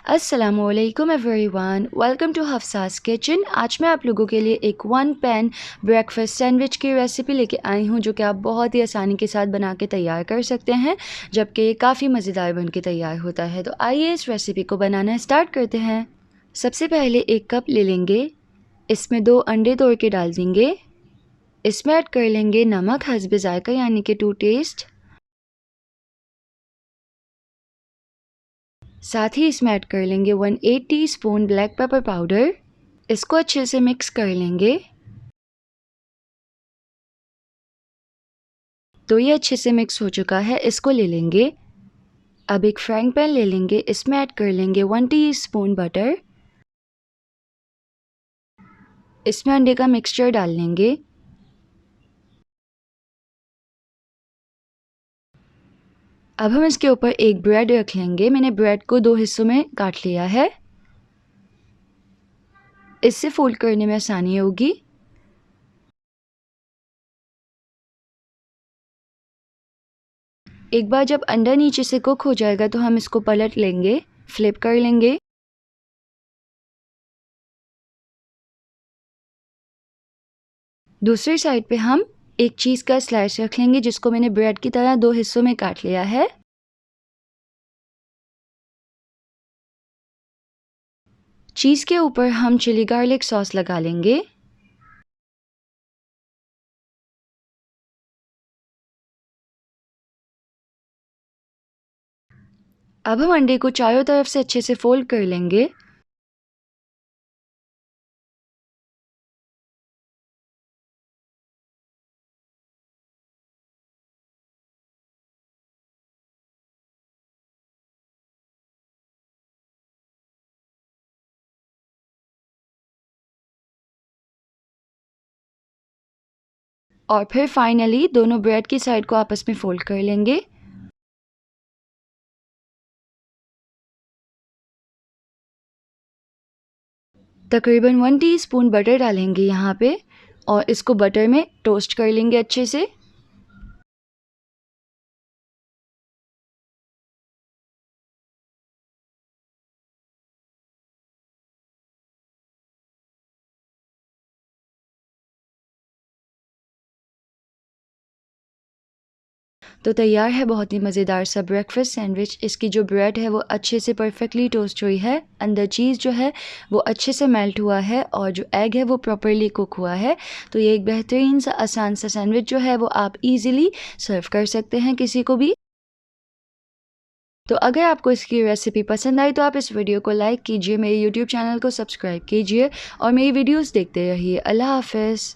अस्सलामुअलैकुम everyone, welcome to Hafsa's kitchen. आज मैं आप लोगों के लिए एक 1 पैन ब्रेकफास्ट सैंडविच की रेसिपी लेके आई हूँ, जो कि आप बहुत ही आसानी के साथ बना के तैयार कर सकते हैं, जबकि ये काफ़ी मज़ेदार बन के तैयार होता है। तो आइए इस रेसिपी को बनाना स्टार्ट करते हैं। सबसे पहले 1 कप ले लेंगे, इसमें 2 अंडे तोड़ के डाल देंगे। इसमें ऐड कर लेंगे नमक हस्ब जायका यानी कि टू टेस्ट। साथ ही इसमें ऐड कर लेंगे 1/8 टीस्पून ब्लैक पेपर पाउडर। इसको अच्छे से मिक्स कर लेंगे। तो ये अच्छे से मिक्स हो चुका है, इसको ले लेंगे। अब एक फ्राइंग पैन ले लेंगे, इसमें ऐड कर लेंगे 1 टीस्पून बटर। इसमें अंडे का मिक्सचर डाल लेंगे। अब हम इसके ऊपर एक ब्रेड रख लेंगे। मैंने ब्रेड को 2 हिस्सों में काट लिया है, इससे फोल्ड करने में आसानी होगी। एक बार जब अंडा नीचे से कुक हो जाएगा तो हम इसको पलट लेंगे, फ्लिप कर लेंगे। दूसरी साइड पे हम एक चीज़ का स्लाइस रख लेंगे, जिसको मैंने ब्रेड की तरह 2 हिस्सों में काट लिया है। चीज़ के ऊपर हम चिली गार्लिक सॉस लगा लेंगे। अब हम अंडे को चारों तरफ से अच्छे से फोल्ड कर लेंगे। और फिर फाइनली दोनों ब्रेड की साइड को आपस में फोल्ड कर लेंगे। तकरीबन 1 टीस्पून बटर डालेंगे यहाँ पे, और इसको बटर में टोस्ट कर लेंगे अच्छे से। तो तैयार है बहुत ही मज़ेदार सा ब्रेकफास्ट सैंडविच। इसकी जो ब्रेड है वो अच्छे से परफेक्टली टोस्ट हुई है, अंदर चीज़ जो है वो अच्छे से मेल्ट हुआ है, और जो एग है वो प्रॉपरली कुक हुआ है। तो ये एक बेहतरीन सा आसान सा सैंडविच जो है वो आप इजीली सर्व कर सकते हैं किसी को भी। तो अगर आपको इसकी रेसिपी पसंद आई तो आप इस वीडियो को लाइक कीजिए, मेरे यूट्यूब चैनल को सब्सक्राइब कीजिए और मेरी वीडियोस देखते रहिए। अल्लाह हाफ़िज़।